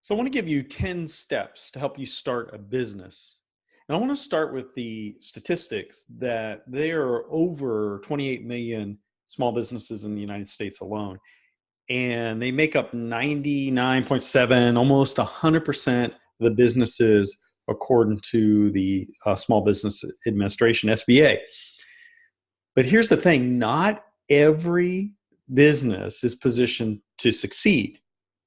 So I want to give you 10 steps to help you start a business. And I want to start with the statistics that there are over 28 million small businesses in the United States alone. And they make up 99.7, almost 100% of the businesses according to the Small Business Administration, SBA. But here's the thing, not every business is positioned to succeed.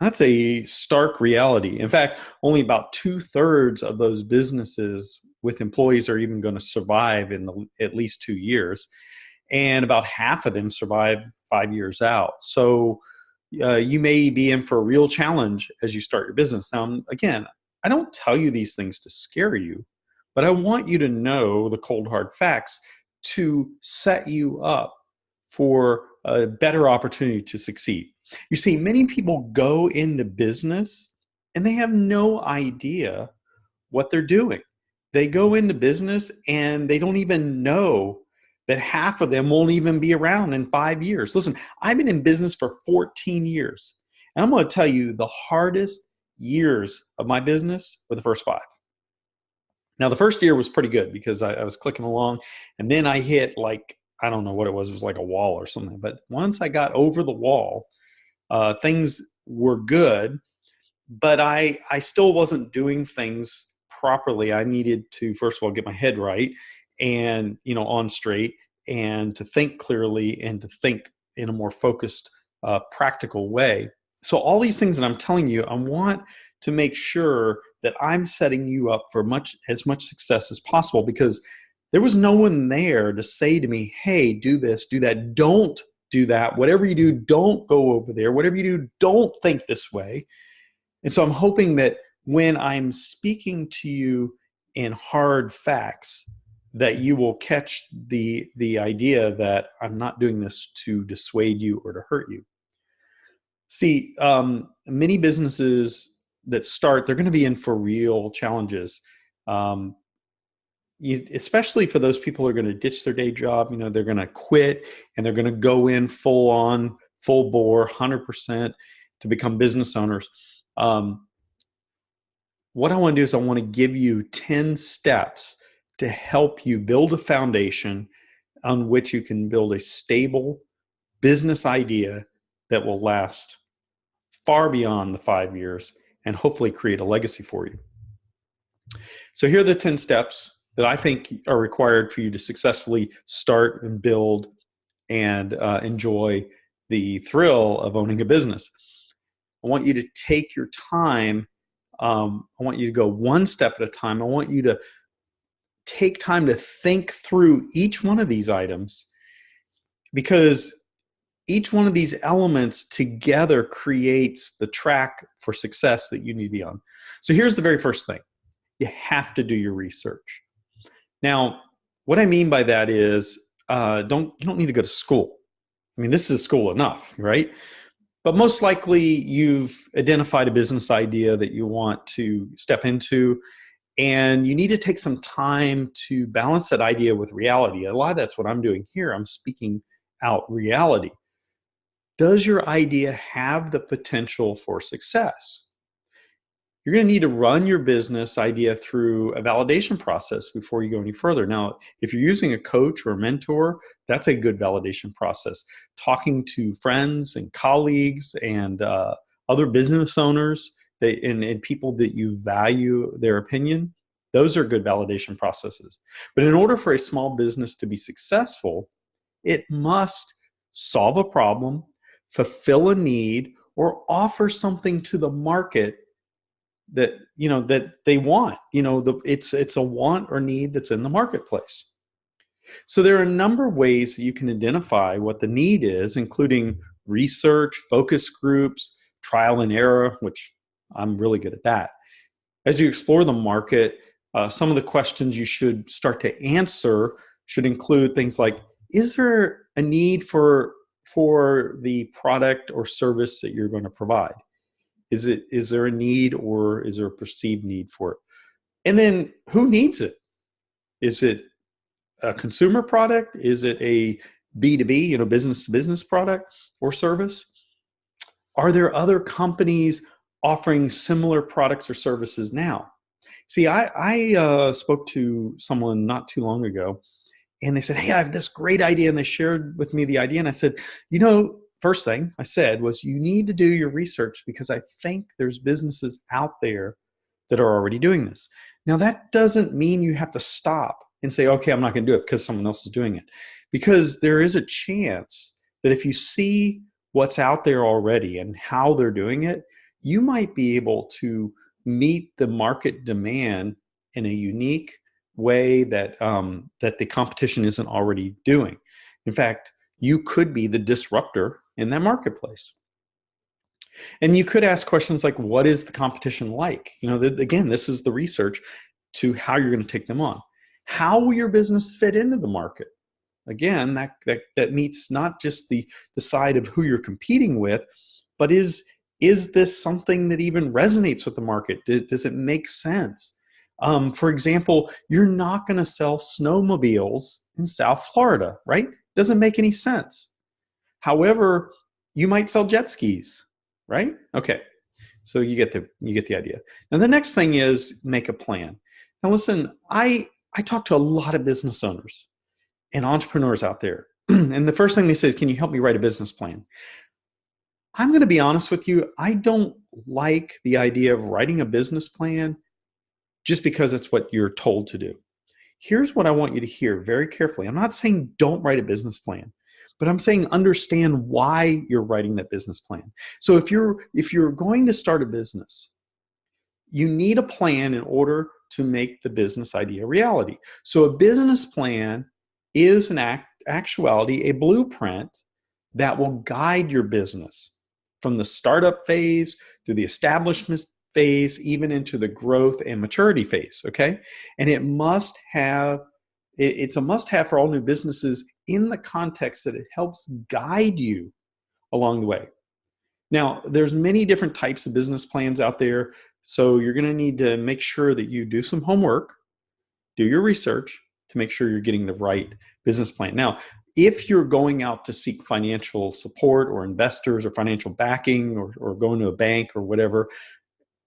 That's a stark reality. In fact, only about 2/3 of those businesses with employees are even going to survive in at least 2 years. And about half of them survive 5 years out. So you may be in for a real challenge as you start your business. Now, again, I don't tell you these things to scare you, but I want you to know the cold hard facts to set you up for a better opportunity to succeed. You see, many people go into business and they have no idea what they're doing. They go into business and they don't even know that half of them won't even be around in 5 years. Listen, I've been in business for 14 years. And I'm going to tell you the hardest years of my business were the first 5. Now, the first year was pretty good because I was clicking along, and then I hit I don't know what it was like a wall or something. But once I got over the wall, things were good, but I still wasn't doing things properly. I needed to, first of all, get my head right and, on straight, and to think clearly and to think in a more focused, practical way. So all these things that I'm telling you, I want to make sure that I'm setting you up for as much success as possible, because there was no one there to say to me, hey, do this, do that, don't do that. Whatever you do, don't go over there. Whatever you do, don't think this way. And so I'm hoping that when I'm speaking to you in hard facts, that you will catch the idea that I'm not doing this to dissuade you or to hurt you. See, many businesses that start, they're going to be in for real challenges. Especially for those people who are going to ditch their day job, they're going to quit and they're going to go in full on, full bore, 100% to become business owners. What I want to do is I want to give you 10 steps to help you build a foundation on which you can build a stable business idea that will last far beyond the 5 years and hopefully create a legacy for you. So here are the 10 steps that I think are required for you to successfully start and build and enjoy the thrill of owning a business. I want you to take your time. I want you to go one step at a time. I want you to take time to think through each one of these items, because each one of these elements together creates the track for success that you need to be on. So here's the very first thing. You have to do your research. Now, what I mean by that is you don't need to go to school. I mean, this is school enough, right? But most likely you've identified a business idea that you want to step into, and you need to take some time to balance that idea with reality. A lot of that's what I'm doing here. I'm speaking out reality. Does your idea have the potential for success? You're going to need to run your business idea through a validation process before you go any further. Now, if you're using a coach or a mentor, that's a good validation process. Talking to friends and colleagues and other business owners and people that you value their opinion, those are good validation processes. But in order for a small business to be successful, it must solve a problem, fulfill a need, or offer something to the market that they want. It's a want or need that's in the marketplace. So there are a number of ways that you can identify what the need is, including research, focus groups, trial and error, which I'm really good at that. As you explore the market, some of the questions you should start to answer should include things like, is there a need for the product or service that you're going to provide? Is there a need, or is there a perceived need for it? And then who needs it? Is it a consumer product? Is it a B2B, business to business product or service? Are there other companies offering similar products or services now. See, I spoke to someone not too long ago, and they said, hey, I have this great idea. And they shared with me the idea. And I said, first thing I said was, you need to do your research, because I think there's businesses out there that are already doing this. Now, that doesn't mean you have to stop and say, okay, I'm not going to do it because someone else is doing it. Because there is a chance that if you see what's out there already and how they're doing it, you might be able to meet the market demand in a unique way that that the competition isn't already doing. In fact, you could be the disruptor in that marketplace. And you could ask questions like, what is the competition like? Again, this is the research to how you're going to take them on. How will your business fit into the market? Again, that meets not just the side of who you're competing with, but is this something that even resonates with the market? Does it make sense? For example, you're not going to sell snowmobiles in South Florida, right? Doesn't make any sense. However, you might sell jet skis, right? Okay, so you get the idea. Now, the next thing is make a plan. Now, listen, I talk to a lot of business owners and entrepreneurs out there, and the first thing they say is, can you help me write a business plan? I'm going to be honest with you. I don't like the idea of writing a business plan just because it's what you're told to do. Here's what I want you to hear very carefully. I'm not saying don't write a business plan, but I'm saying understand why you're writing that business plan. So if you're going to start a business, you need a plan in order to make the business idea a reality. So a business plan is in actuality a blueprint that will guide your business from the startup phase through the establishment phase, even into the growth and maturity phase, okay? And it's a must-have for all new businesses in the context that it helps guide you along the way. Now, there's many different types of business plans out there, so you're going to need to make sure that you do some homework, do your research to make sure you're getting the right business plan. Now, if you're going out to seek financial support or investors or financial backing or going to a bank or whatever,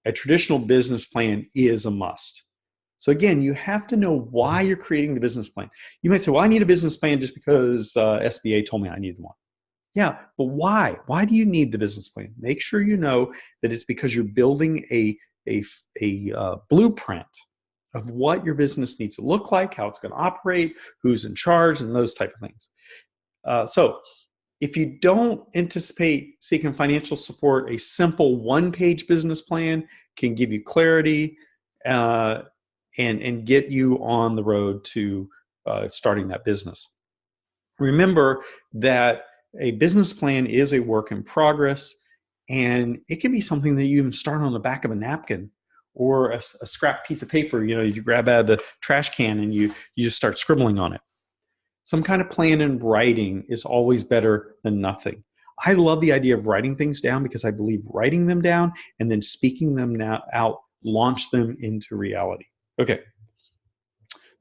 a traditional business plan is a must. So again, you have to know why you're creating the business plan. You might say, well, I need a business plan just because SBA told me I needed one. Yeah, but why? Why do you need the business plan? Make sure you know that it's because you're building a blueprint of what your business needs to look like, how it's going to operate, who's in charge, and those type of things. So if you don't anticipate seeking financial support, a simple one-page business plan can give you clarity and get you on the road to starting that business. Remember that a business plan is a work in progress, and it can be something that you even start on the back of a napkin or a scrap piece of paper. You grab out of the trash can and you just start scribbling on it. Some kind of plan in writing is always better than nothing. I love the idea of writing things down because I believe writing them down and then speaking them out launch them into reality. Okay.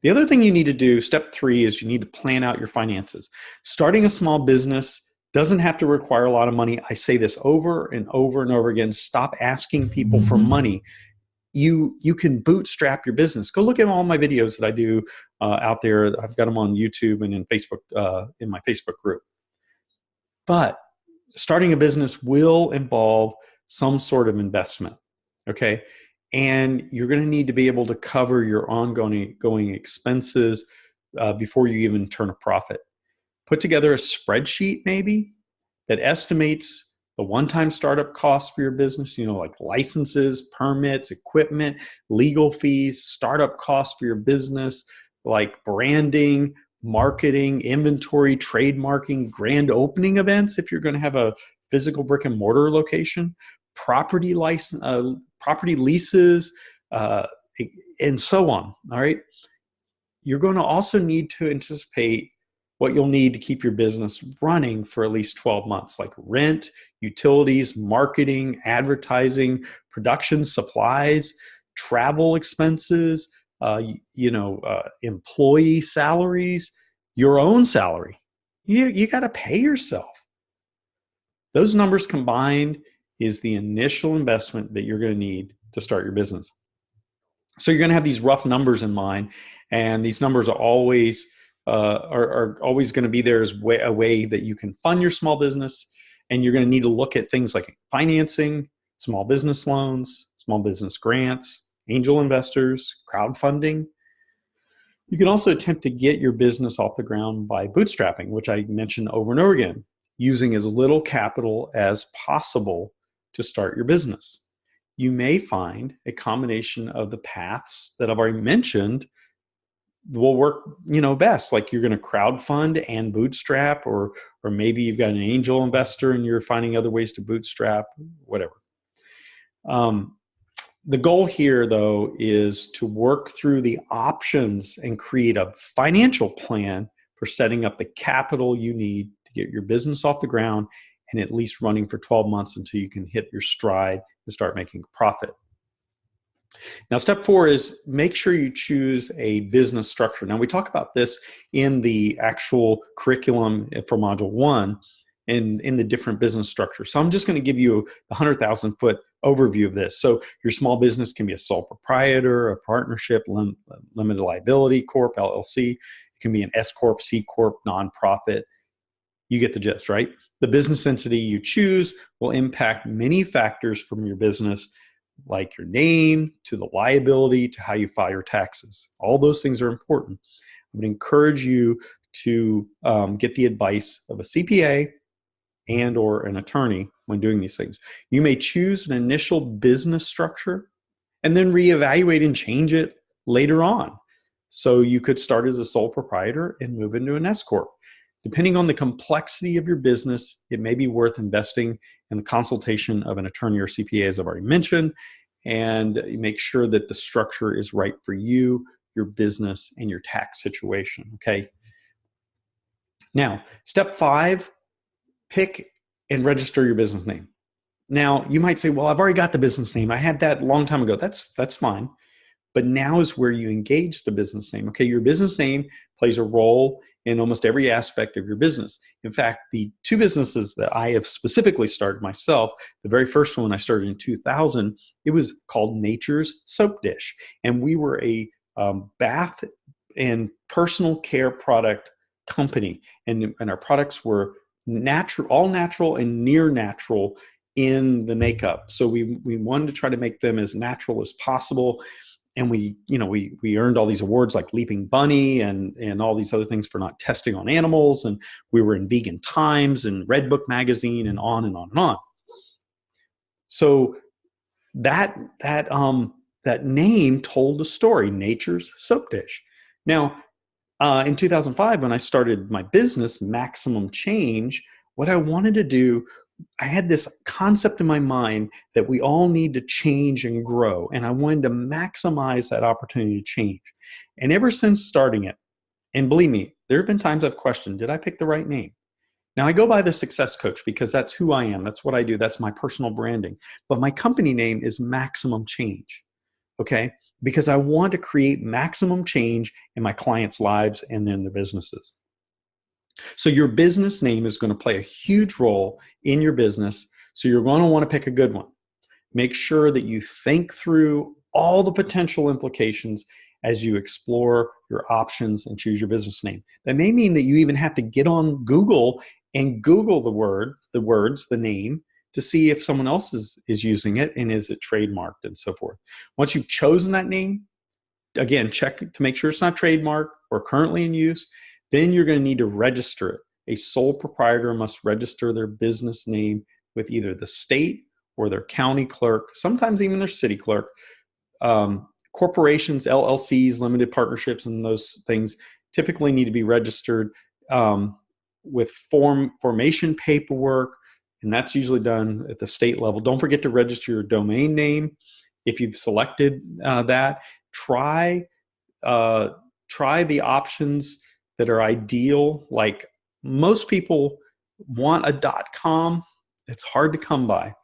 The other thing you need to do, step 3, is you need to plan out your finances. Starting a small business doesn't have to require a lot of money. I say this over and over and over again. Stop asking people for money. You can bootstrap your business. Go look at all my videos that I do out there. I've got them on YouTube and in Facebook, in my Facebook group. But starting a business will involve some sort of investment, okay? And you're going to need to be able to cover your ongoing expenses before you even turn a profit. Put together a spreadsheet maybe that estimates the one-time startup costs for your business, like licenses, permits, equipment, legal fees, startup costs for your business, like branding, marketing, inventory, trademarking, grand opening events if you're going to have a physical brick and mortar location, property leases, and so on. All right. You're going to also need to anticipate what you'll need to keep your business running for at least 12 months, like rent, utilities, marketing, advertising, production, supplies, travel expenses, employee salaries, your own salary. You got to pay yourself. Those numbers combined is the initial investment that you're going to need to start your business. So you're going to have these rough numbers in mind, and these numbers are always going to be there as a way that you can fund your small business. And you're going to need to look at things like financing, small business loans, small business grants, angel investors, crowdfunding. You can also attempt to get your business off the ground by bootstrapping, which I mentioned over and over again, using as little capital as possible to start your business. You may find a combination of the paths that I've already mentioned will work, best. Like you're going to crowdfund and bootstrap, or maybe you've got an angel investor and you're finding other ways to bootstrap, whatever. The goal here, though, is to work through the options and create a financial plan for setting up the capital you need to get your business off the ground and at least running for 12 months until you can hit your stride and start making a profit. Now, step 4 is make sure you choose a business structure. Now, we talk about this in the actual curriculum for Module 1 and in the different business structures. So I'm just going to give you the 100,000-foot overview of this. So your small business can be a sole proprietor, a partnership, limited liability corp, LLC. It can be an S corp, C corp, nonprofit. You get the gist, right? The business entity you choose will impact many factors from your business, like your name, to the liability, to how you file your taxes. All those things are important. I would encourage you to get the advice of a CPA and or an attorney when doing these things. You may choose an initial business structure and then reevaluate and change it later on. So you could start as a sole proprietor and move into an S corp. Depending on the complexity of your business, it may be worth investing in the consultation of an attorney or CPA, as I've already mentioned, and make sure that the structure is right for you, your business, and your tax situation, okay? Now, step 5, pick and register your business name. Now, you might say, well, I've already got the business name. I had that a long time ago. That's fine. But now is where you engage the business name. Okay, your business name plays a role in almost every aspect of your business. In fact, the 2 businesses that I have specifically started myself, the very first one I started in 2000, it was called Nature's Soap Dish. And we were a bath and personal care product company. And our products were natural, all natural and near natural in the makeup. So we wanted to try to make them as natural as possible. And we earned all these awards like Leaping Bunny and all these other things for not testing on animals. And we were in Vegan Times and Red Book magazine and on and on and on. So that name told a story, Nature's Soap Dish. Now, in 2005, when I started my business, Maximum Change, what I wanted to do, I had this concept in my mind that we all need to change and grow, and I wanted to maximize that opportunity to change. And ever since starting it, and believe me, there have been times I've questioned, did I pick the right name? Now, I go by the Success Coach because that's who I am. That's what I do. That's my personal branding. But my company name is Maximum Change, okay? Because I want to create maximum change in my clients' lives and in their businesses. So your business name is going to play a huge role in your business. So you're going to want to pick a good one. Make sure that you think through all the potential implications as you explore your options and choose your business name. That may mean that you even have to get on Google and Google the name, to see if someone else is using it and is it trademarked and so forth. Once you've chosen that name, again, check to make sure it's not trademarked or currently in use. Then you're going to need to register it. A sole proprietor must register their business name with either the state or their county clerk, sometimes even their city clerk. Corporations, LLCs, limited partnerships, and those things typically need to be registered with formation paperwork, and that's usually done at the state level. Don't forget to register your domain name if you've selected that. Try the options that are ideal. Like most people want a .com. It's hard to come by.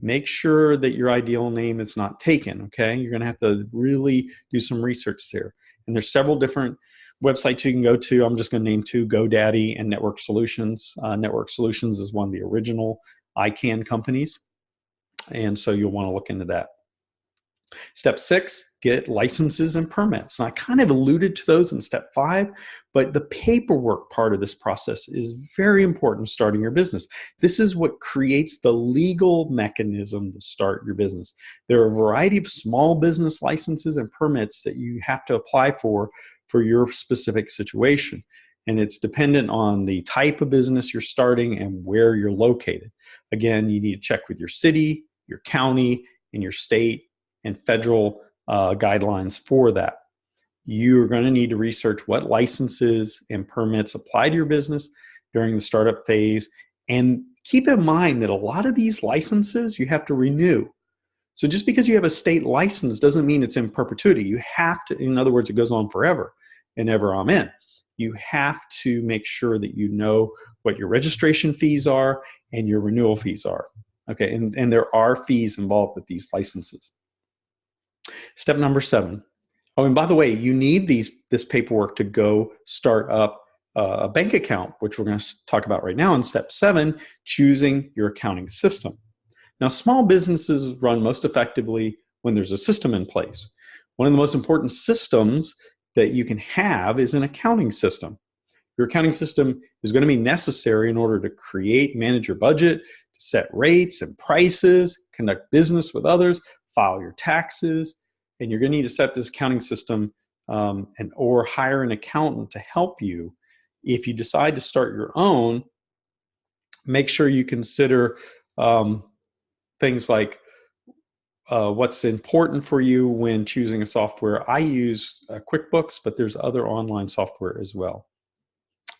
Make sure that your ideal name is not taken, okay? You're going to have to really do some research there. And there's several different websites you can go to. I'm just going to name 2, GoDaddy and Network Solutions. Network Solutions is one of the original ICANN companies. And so you'll want to look into that. Step 6, get licenses and permits. And I kind of alluded to those in step 5, but the paperwork part of this process is very important starting your business. This is what creates the legal mechanism to start your business. There are a variety of small business licenses and permits that you have to apply for your specific situation. And it's dependent on the type of business you're starting and where you're located. Again, you need to check with your city, your county, and your state and federal guidelines for that. You're going to need to research what licenses and permits apply to your business during the startup phase. And keep in mind that a lot of these licenses you have to renew. So just because you have a state license doesn't mean it's in perpetuity. You have to, in other words, it goes on forever and ever, amen. You have to make sure that you know what your registration fees are and your renewal fees are. Okay, and there are fees involved with these licenses. Step number 7. Oh, and by the way, you need this paperwork to go start up a bank account, which we're going to talk about right now in step 7, choosing your accounting system. Now, small businesses run most effectively when there's a system in place. One of the most important systems that you can have is an accounting system. Your accounting system is going to be necessary in order to create, manage your budget, to set rates and prices, conduct business with others, file your taxes, and you're going to need to set this accounting system or hire an accountant to help you. If you decide to start your own, make sure you consider things like what's important for you when choosing a software. I use QuickBooks, but there's other online software as well.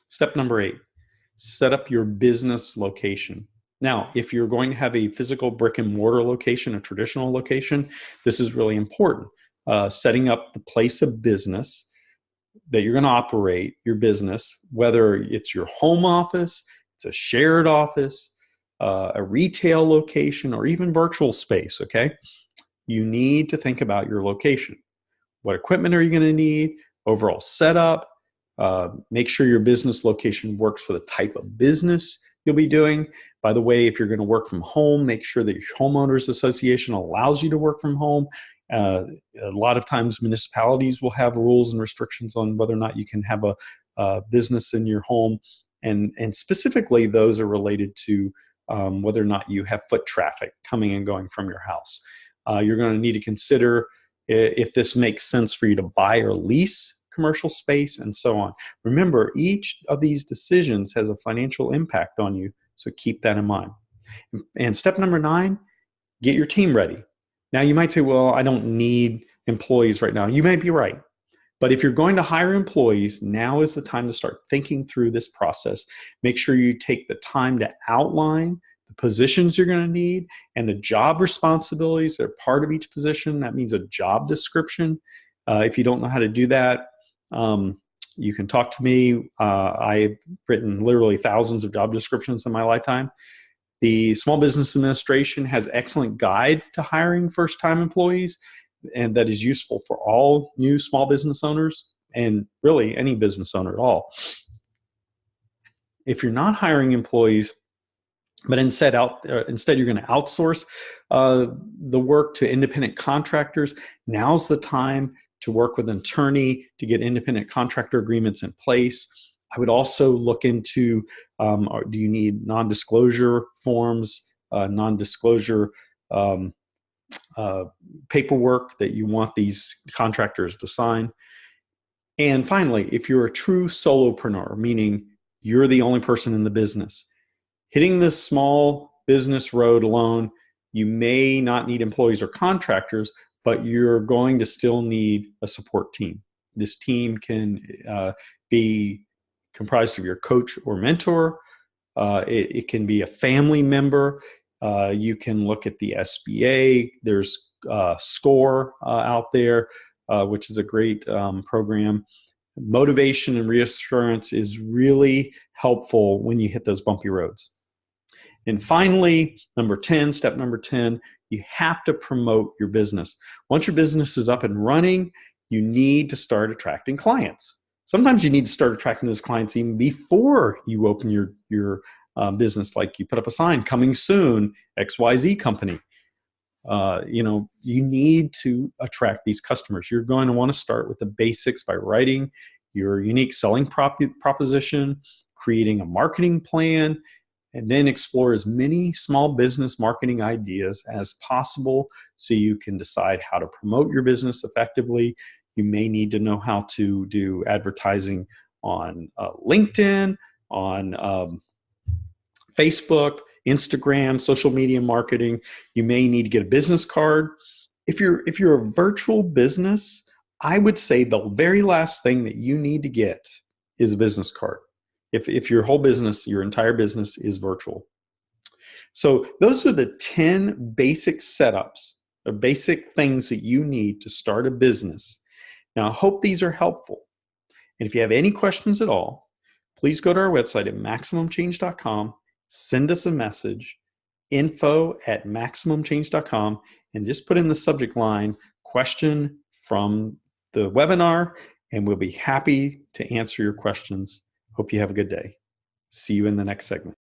Step number 8, set up your business location. Now, if you're going to have a physical brick and mortar location, a traditional location, this is really important. Setting up the place of business that you're going to operate your business, whether it's your home office, it's a shared office, a retail location, or even virtual space, okay? You need to think about your location. What equipment are you going to need? Overall setup. Make sure your business location works for the type of business you'll be doing. By the way, if you're going to work from home, make sure that your homeowners association allows you to work from home. A lot of times municipalities will have rules and restrictions on whether or not you can have a business in your home. And specifically, those are related to whether or not you have foot traffic coming and going from your house. You're going to need to consider if this makes sense for you to buy or lease commercial space, and so on. Remember, each of these decisions has a financial impact on you, so keep that in mind. And step number 9, get your team ready. Now, you might say, well, I don't need employees right now. You may be right. But if you're going to hire employees, now is the time to start thinking through this process. Make sure you take the time to outline the positions you're going to need and the job responsibilities that are part of each position. That means a job description. If you don't know how to do that, you can talk to me. I've written literally thousands of job descriptions in my lifetime. The Small Business Administration has excellent guide to hiring first-time employees, and that is useful for all new small business owners and really any business owner at all. If you're not hiring employees, but instead you're going to outsource the work to independent contractors, now's the time to work with an attorney to get independent contractor agreements in place. I would also look into, do you need non-disclosure forms, non-disclosure paperwork that you want these contractors to sign. And finally, if you're a true solopreneur, meaning you're the only person in the business, hitting the small business road alone, you may not need employees or contractors, but you're going to still need a support team. This team can be comprised of your coach or mentor. It can be a family member. You can look at the SBA. There's SCORE out there, which is a great program. Motivation and reassurance is really helpful when you hit those bumpy roads. And finally, step number 10, you have to promote your business. Once your business is up and running, you need to start attracting clients. Sometimes you need to start attracting those clients even before you open your business, like you put up a sign, coming soon, XYZ company. You need to attract these customers. You're going to want to start with the basics by writing your unique selling proposition, creating a marketing plan, and then explore as many small business marketing ideas as possible so you can decide how to promote your business effectively. You may need to know how to do advertising on LinkedIn, on Facebook, Instagram, social media marketing. You may need to get a business card. If you're a virtual business, I would say the very last thing that you need to get is a business card. If your whole business, your entire business is virtual. So those are the 10 basic setups, the basic things that you need to start a business. Now, I hope these are helpful. And if you have any questions at all, please go to our website at MaximumChange.com, send us a message, info@MaximumChange.com, and just put in the subject line, question from the webinar, and we'll be happy to answer your questions. Hope you have a good day. See you in the next segment.